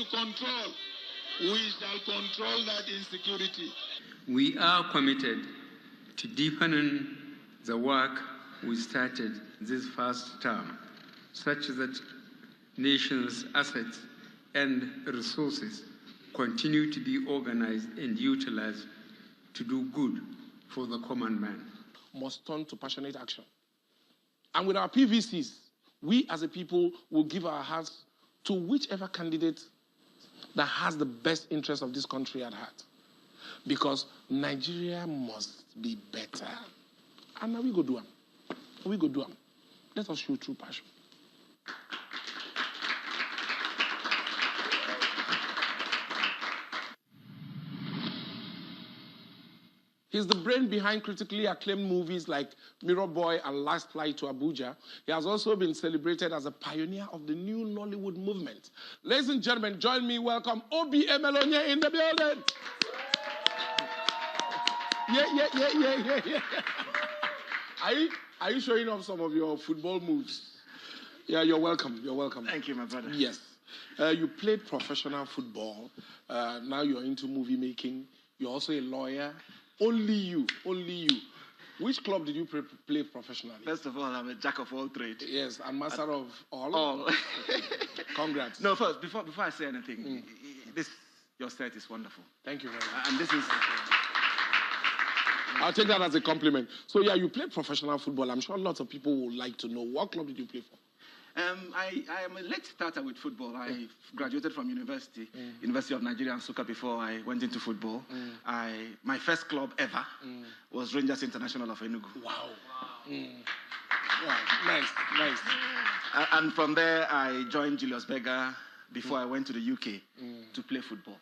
To control, we shall control that insecurity. We are committed to deepening the work we started this first term, such that nation's assets and resources continue to be organized and utilized to do good for the common man. Must turn to passionate action. And with our PVCs, we as a people will give our hearts to whichever candidate that has the best interest of this country at heart. Because Nigeria must be better. And now we go do them. We go do them. Let us show true passion. He's the brain behind critically acclaimed movies like Mirror Boy and Last Flight to Abuja. He has also been celebrated as a pioneer of the new Nollywood movement. Ladies and gentlemen, join me, welcome Okey in the building. Yeah. Are you showing off some of your football moves? Yeah, you're welcome. You're welcome. Thank you, my brother. Yes. You played professional football. Now you're into movie making. You're also a lawyer. Only you. Which club did you play professionally? First of all, I'm a jack of all trades. Yes, and master of all? All. Congrats. No, first, before I say anything, your set is wonderful. Thank you very much. And this is... I'll take that as a compliment. So, yeah, you played professional football. I'm sure lots of people would like to know. What club did you play for? I am a late starter with football. I graduated from University of Nigeria and Nsukka before I went into football. My first club ever was Rangers International of Enugu. Wow. Wow, nice. And from there, I joined Julius Berger before I went to the UK to play football.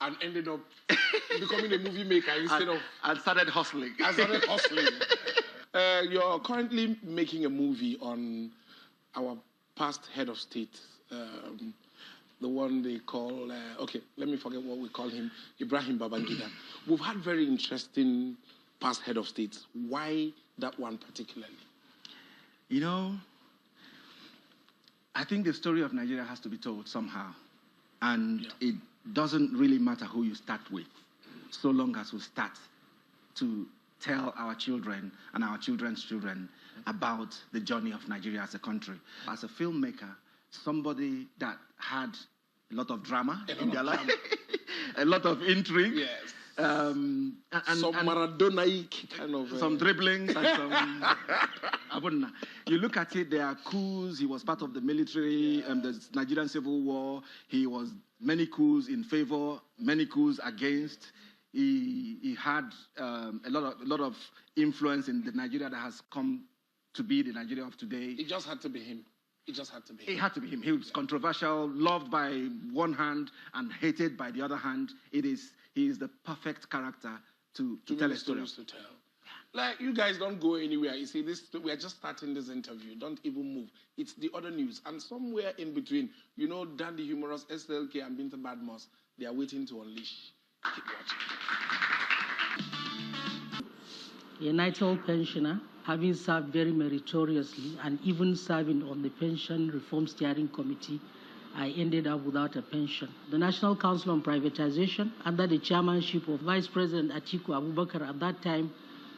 And ended up becoming a movie maker instead of... And started hustling. You're currently making a movie on our past head of state, the one they call, okay, let me forget what we call him, Ibrahim Babangida. We've had very interesting past head of states. Why that one particularly? You know, I think the story of Nigeria has to be told somehow. And it doesn't really matter who you start with, so long as we start to tell our children and our children's children about the journey of Nigeria as a country. As a filmmaker, somebody that had a lot of drama in their life, a lot of intrigue. Yes. And some Maradona-like kind of... Some dribblings and some... Abunna. You look at it, there are coups. He was part of the military, the Nigerian Civil War. He was many coups in favor, many coups against. He had a lot of influence in the Nigeria that has come to be the Nigeria of today. It just had to be him. It had to be him. He was controversial, loved by one hand and hated by the other hand. He is the perfect character to tell a story. To tell. Like, you guys don't go anywhere. You see, we are just starting this interview. Don't even move. It's the other news. And somewhere in between, you know, Dandy Humorous, SLK, and Binta Badmos, they are waiting to unleash. Keep watching. A Natal pensioner, having served very meritoriously and even serving on the Pension Reform Steering Committee, I ended up without a pension. The National Council on Privatization, under the chairmanship of Vice President Atiku Abubakar at that time,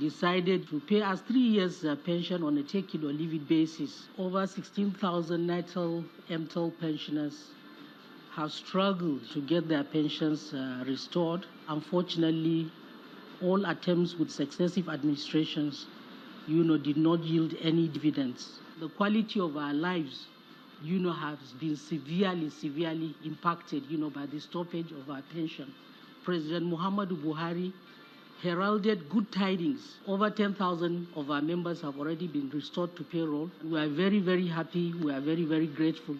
decided to pay us 3 years pension on a take it or leave it basis. Over 16,000 Natal MTEL pensioners have struggled to get their pensions restored. Unfortunately, all attempts with successive administrations, did not yield any dividends. The quality of our lives, has been severely impacted, by the stoppage of our pension. President Muhammadu Buhari heralded good tidings. Over 10,000 of our members have already been restored to payroll. We are very, very happy. We are very, very grateful.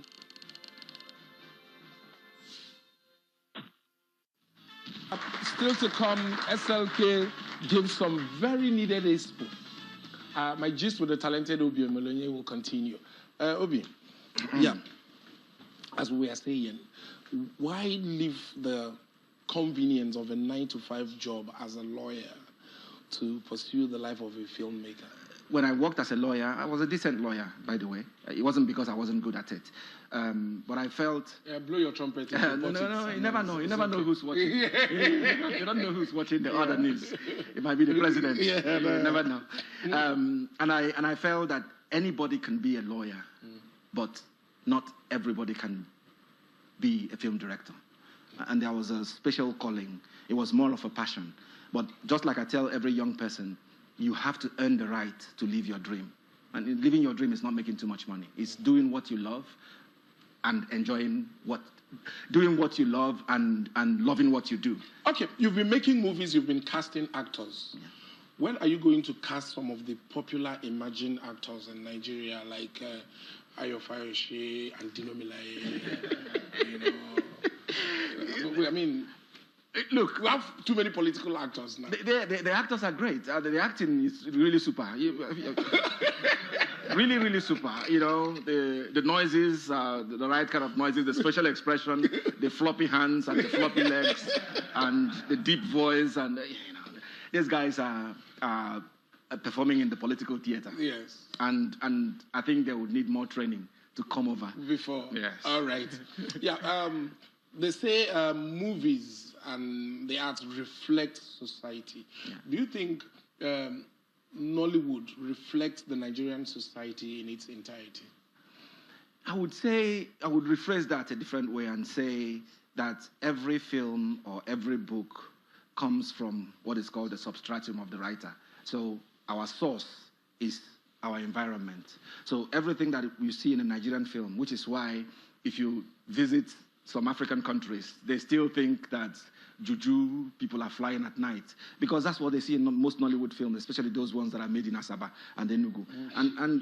Still to come, SLK gives some very needed expo. My gist with the talented Okey will continue. Obi, as we are saying, why leave the convenience of a 9-to-5 job as a lawyer to pursue the life of a filmmaker? When I worked as a lawyer, I was a decent lawyer, by the way. It wasn't because I wasn't good at it. But I felt... blow your trumpet. No, you never know. You never know who's watching. You don't know who's watching the other news. It might be the president. You never know. And I felt that anybody can be a lawyer, but not everybody can be a film director. And there was a special calling. It was more of a passion. But just like I tell every young person, you have to earn the right to live your dream. And living your dream is not making too much money. It's doing what you love and doing what you love and loving what you do. Okay, you've been making movies, you've been casting actors. Yeah. When are you going to cast some of the popular emerging actors in Nigeria, like Ayo Fayose and Dino Milaye? I mean, look, we have too many political actors now. The actors are great. The acting is really super. Really, really super. The noises, the right kind of noises, the special expression, the floppy hands and the floppy legs, and the deep voice, and these guys are performing in the political theater. Yes. And I think they would need more training to come over. Before. Yes. All right. Yeah. They say movies and the arts reflect society. Yeah. Do you think Nollywood reflects the Nigerian society in its entirety? I would rephrase that a different way and say that every film or every book comes from what is called the substratum of the writer. So our source is our environment. So everything that you see in a Nigerian film, which is why if you visit some African countries, they still think that juju people are flying at night, because that's what they see in most Nollywood films, especially those ones that are made in Asaba and Enugu. And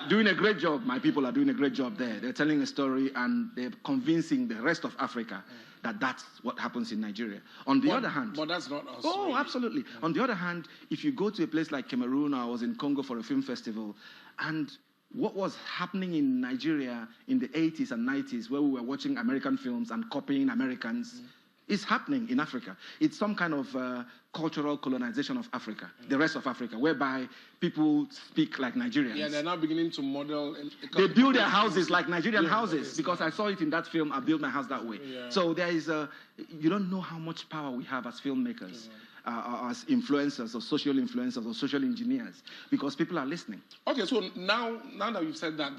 doing a great job. My people are doing a great job there. They're telling a story and they're convincing the rest of Africa that that's what happens in Nigeria. On the other hand... But that's not us. Oh, really. Absolutely. Yeah. On the other hand, if you go to a place like Cameroon, I was in Congo for a film festival, and what was happening in Nigeria in the 80s and 90s, where we were watching American films and copying Americans, is happening in Africa. It's some kind of cultural colonization of Africa, the rest of Africa, whereby people speak like Nigerians. Yeah, they're now beginning to model... They build their houses like Nigerian houses, because I saw it in that film, I built my house that way. Yeah. So there is you don't know how much power we have as filmmakers. As influencers or social influencers or social engineers, because people are listening. Okay, so now that you've said that,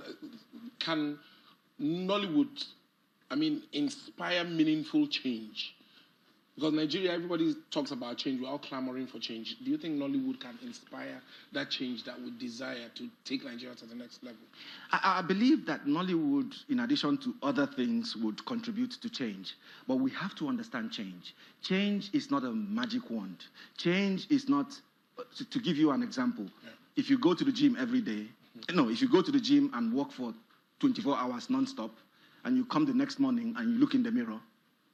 can Nollywood, inspire meaningful change? Because Nigeria, everybody talks about change. We're all clamoring for change. Do you think Nollywood can inspire that change that we desire to take Nigeria to the next level? I believe that Nollywood, in addition to other things, would contribute to change. But we have to understand change. Change is not a magic wand. Change is not, to give you an example, if you go to the gym every day, if you go to the gym and work for 24 hours non-stop, and you come the next morning and you look in the mirror,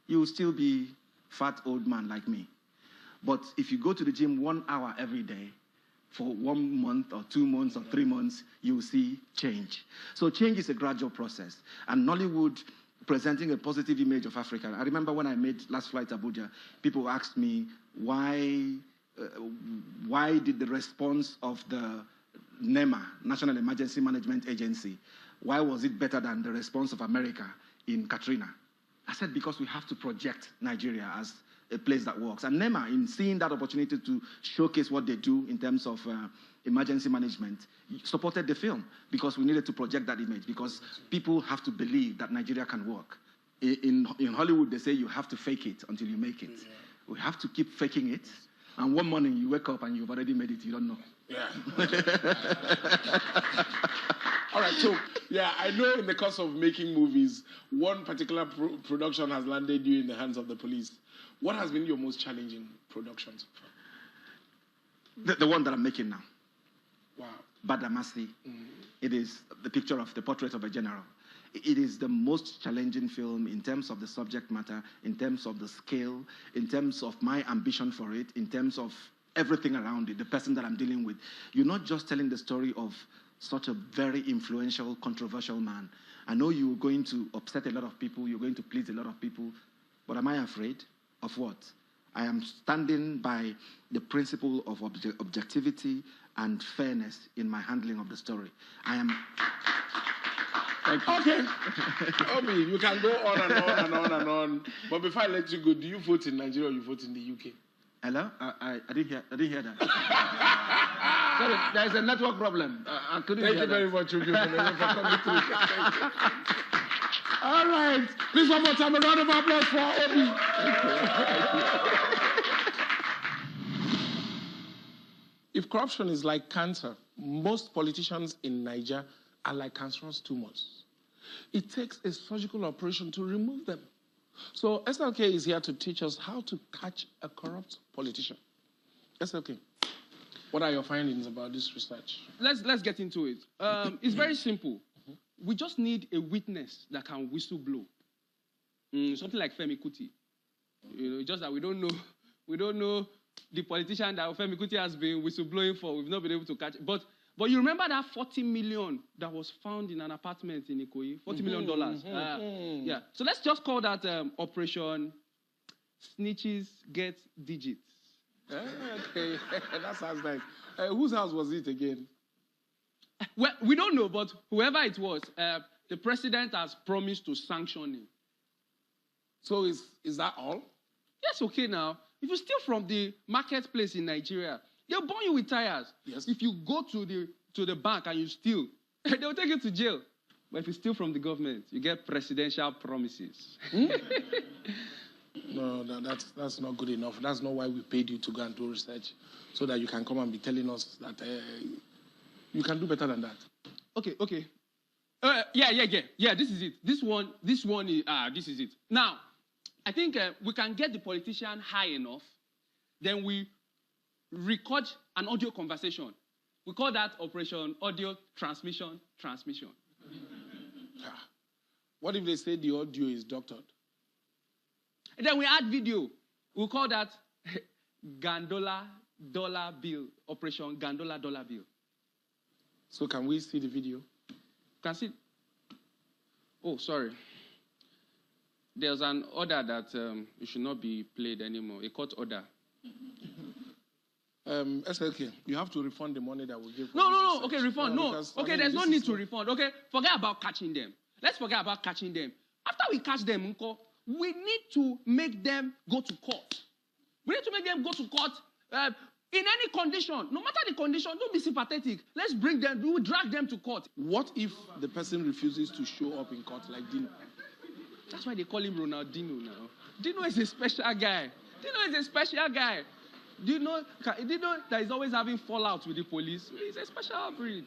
you will still be fat old man like me. But if you go to the gym 1 hour every day for 1 month or 2 months or 3 months, you will see change. So change is a gradual process. And Nollywood presenting a positive image of Africa. I remember when I made Last Flight Abuja, people asked me why did the response of the NEMA, National Emergency Management Agency, why was it better than the response of America in Katrina? I said, because we have to project Nigeria as a place that works. And NEMA, in seeing that opportunity to showcase what they do in terms of emergency management, supported the film, because we needed to project that image, because people have to believe that Nigeria can work. In Hollywood, they say you have to fake it until you make it. Yeah. We have to keep faking it, and one morning you wake up and you've already made it, you don't know. Yeah. All right, so, I know in the course of making movies, one particular production has landed you in the hands of the police. What has been your most challenging production so far? The one that I'm making now. Wow. Bakassi. It is the picture of the portrait of a general. It is the most challenging film in terms of the subject matter, in terms of the scale, in terms of my ambition for it, in terms of everything around it, the person that I'm dealing with. You're not just telling the story of such a very influential, controversial man. I know you're going to upset a lot of people, you're going to please a lot of people, but am I afraid of what? I am standing by the principle of objectivity and fairness in my handling of the story. Okay. Obi, you can go on and on and on and on. But before I let you go, do you vote in Nigeria or you vote in the UK? Hello? I didn't hear that. Sorry, there is a network problem. I couldn't Thank hear you very that. much, Obi, for coming through. Thank you. All right. Please, one more time, a round of applause for Obi. If corruption is like cancer, most politicians in Nigeria are like cancerous tumors. It takes a surgical operation to remove them. So SLK is here to teach us how to catch a corrupt politician. SLK, what are your findings about this research? Let's get into it. It's very simple. We just need a witness that can whistle blow. Something like Femi Kuti. Just that we don't know the politician that Femi Kuti has been whistleblowing for. We've not been able to catch it. But you remember that 40 million that was found in an apartment in Okey? $40 million. Yeah. So let's just call that Operation Snitches Get Digits. Okay, that sounds nice. Whose house was it again? Well, we don't know, but whoever it was, the president has promised to sanction him. So is that all? Yes, okay now. If you steal from the marketplace in Nigeria, they'll burn you with tires. Yes. If If you go to the bank and you steal, they'll take you to jail. But if you steal from the government, you get presidential promises. No, that's not good enough. That's not why we paid you to go and do research, so that you can come and be telling us that you can do better than that. Okay. Yeah, this is it. This one is, this is it. Now, I think we can get the politician high enough, then we record an audio conversation. We call that Operation Audio Transmission. What if they say the audio is doctored? And then we add video. We call that Gandola Dollar Bill, Operation Gandola Dollar Bill. So can we see the video? Can see. Oh, sorry. There's an order that it should not be played anymore, a court order. SLK, you have to refund the money that we give. No. Okay, refund. No. Because, Okay, there's no need to refund. Okay, forget about catching them. Let's forget about catching them. After we catch them, we need to make them go to court. We need to make them go to court in any condition. No matter the condition, don't be sympathetic. Let's bring them, we will drag them to court. What if the person refuses to show up in court like Dino? That's why they call him Ronaldinho now. Dino is a special guy. Do you know that he's always having fallout with the police? He's a special breed.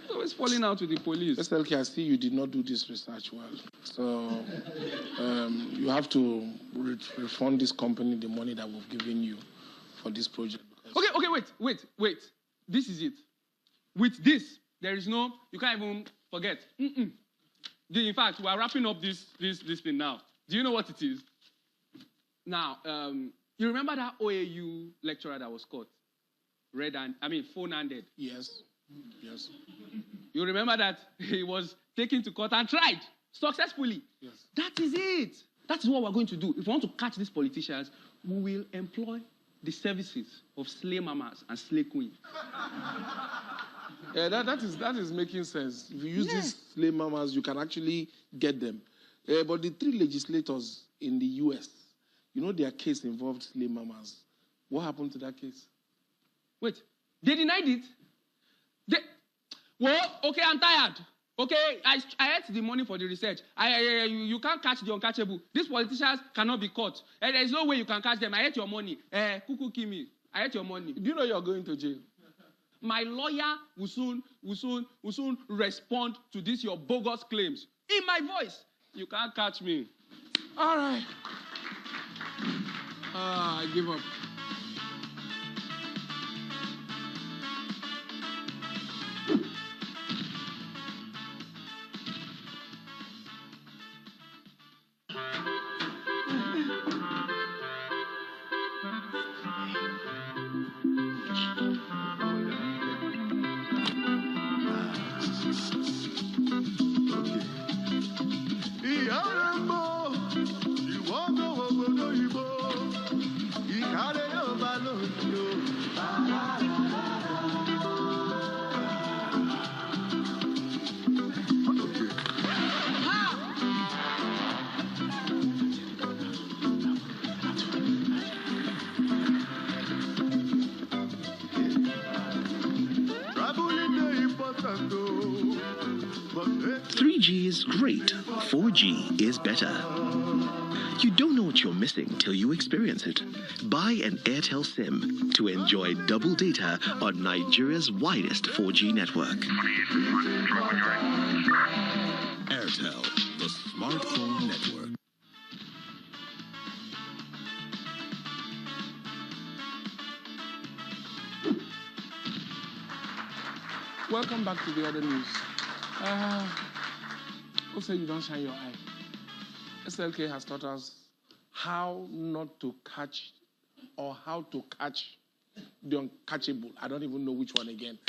He's always falling out with the police. SLK, I see you did not do this research well. So you have to refund this company the money that we've given you for this project. Okay, wait. This is it. With this, there is no, you can't even forget. In fact, we are wrapping up this thing now. Do you know what it is? Now, you remember that OAU lecturer that was caught? Phone-handed. Yes. You remember that he was taken to court and tried successfully? Yes. That is it. That is what we're going to do. If we want to catch these politicians, we will employ the services of slay mamas and slay queens. Yeah, that is making sense. If you use these slave mamas, you can actually get them. But the 3 legislators in the U.S., their case involved slave mamas. What happened to that case? Wait, they denied it? Okay, I'm tired. Okay, I ate the money for the research. You can't catch the uncatchable. These politicians cannot be caught. There is no way you can catch them. I ate your money. Kuku Kimi, I ate your money. Do you know you're going to jail? My lawyer will soon respond to this your bogus claims. In my voice, you can't catch me. All right. I give up. Got it. 3G is great. 4G is better. You don't know what you're missing till you experience it. Buy an Airtel SIM to enjoy double data on Nigeria's widest 4G network. Airtel, the smartphone network. Welcome back to the other news. Who said you don't shine your eye? SLK has taught us how not to catch or how to catch the uncatchable. I don't even know which one again.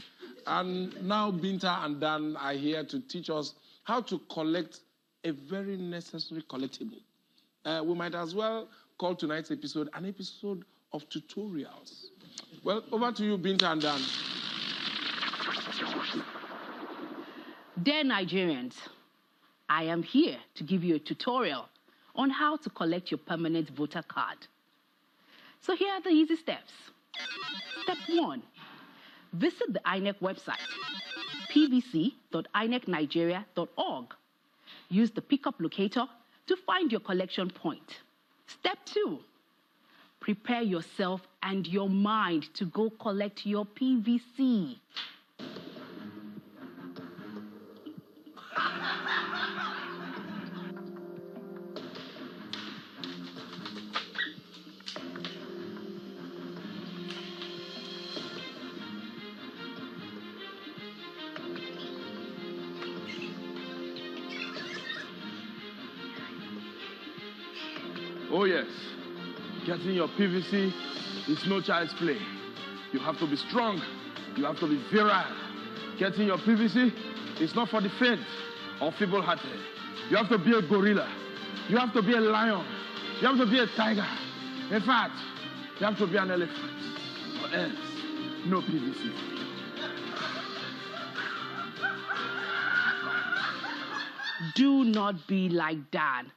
And now Binta and Dan are here to teach us how to collect a very necessary collectible. We might as well call tonight's episode an episode of tutorials. Well, over to you, Binta and Dan. Dear Nigerians, I am here to give you a tutorial on how to collect your permanent voter card. So here are the easy steps. Step 1, visit the INEC website, pvc.inecnigeria.org. Use the pickup locator to find your collection point. Step 2, prepare yourself and your mind to go collect your PVC. Oh yes, getting your PVC is no child's play. You have to be strong, you have to be virile. Getting your PVC is not for the faint or feeble-hearted. You have to be a gorilla, you have to be a lion, you have to be a tiger. In fact, you have to be an elephant, or else no PVC. Do not be like Dan.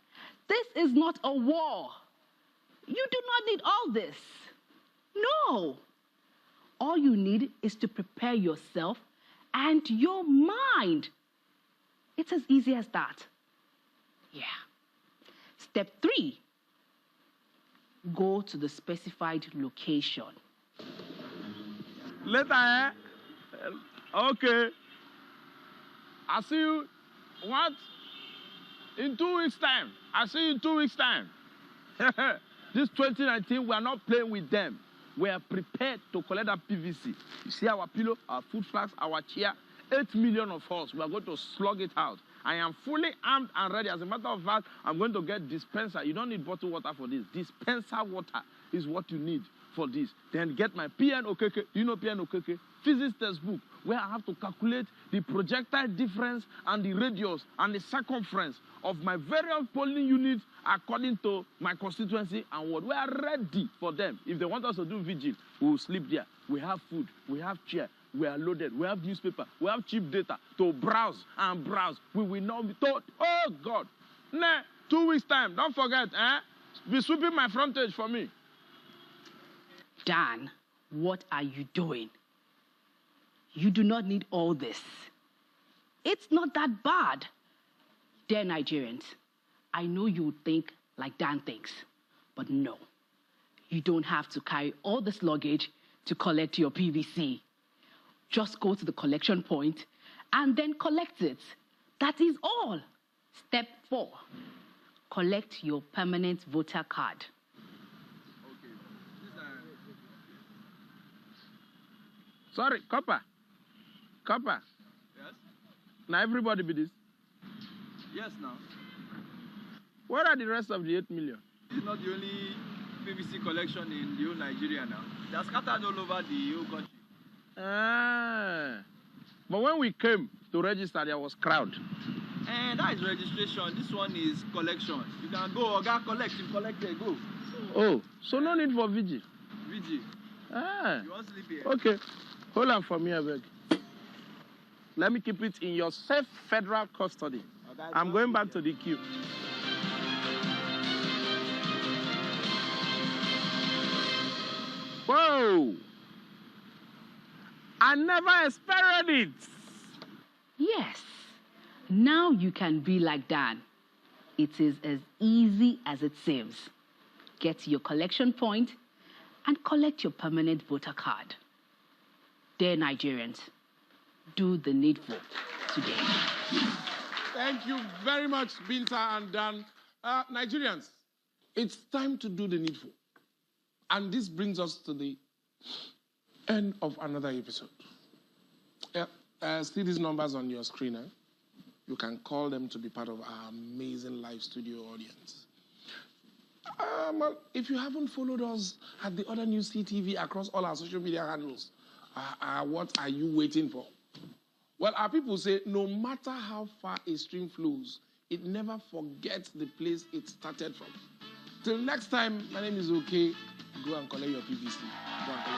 This is not a war. You do not need all this. No. All you need is to prepare yourself and your mind. It's as easy as that. Yeah. Step 3, go to the specified location. Later, eh? Okay. I'll see you. What? In 2 weeks' time. I'll see you in 2 weeks' time. This 2019, we are not playing with them. We are prepared to collect that PVC. You see our pillow, our food flags, our chair, 8 million of us. We are going to slug it out. I am fully armed and ready. As a matter of fact, I'm going to get dispenser. You don't need bottled water for this. Dispenser water is what you need for this. Then get my PN Okey. Do you know PN Okey? Physics textbook, where I have to calculate the projectile difference and the radius and the circumference of my various polling units according to my constituency and what. We are ready for them. If they want us to do vigil, we will sleep there. We have food, we have chair, we are loaded, we have newspaper, we have cheap data to browse and browse. We will not be told, oh God, nah, 2 weeks time, don't forget, be sweeping my frontage for me. Dan, what are you doing? You do not need all this. It's not that bad. Dear Nigerians, I know you would think like Dan thinks, but no. You don't have to carry all this luggage to collect your PVC. Just go to the collection point and then collect it. That is all. Step 4, collect your permanent voter card. Sorry, Copper. Yes? Now everybody be this? Yes, now. Where are the rest of the 8 million? It's not the only PVC collection in the whole Nigeria now. They are scattered all over the whole country. But when we came to register, there was crowd. And that is registration. This one is collection. You can go, Oga, collect. You collect there, go. Oh, so no need for vigil. Vigil. You want to sleep here? Okay. Hold on for me, I beg. Let me keep it in your safe federal custody. Okay, I'm going back to the queue. Whoa! I never expected it. Yes, Now you can be like Dan. It is as easy as it seems. Get to your collection point and collect your permanent voter card. Dear Nigerians, do the needful today. Thank you very much, Binta and Dan. Nigerians, it's time to do the needful. And this brings us to the end of another episode. See these numbers on your screen. You can call them to be part of our amazing live studio audience. If you haven't followed us at the other News CTV across all our social media handles, what are you waiting for? Well, our people say no matter how far a stream flows, it never forgets the place it started from. Till next time, my name is Okey. Go and collect your PVC.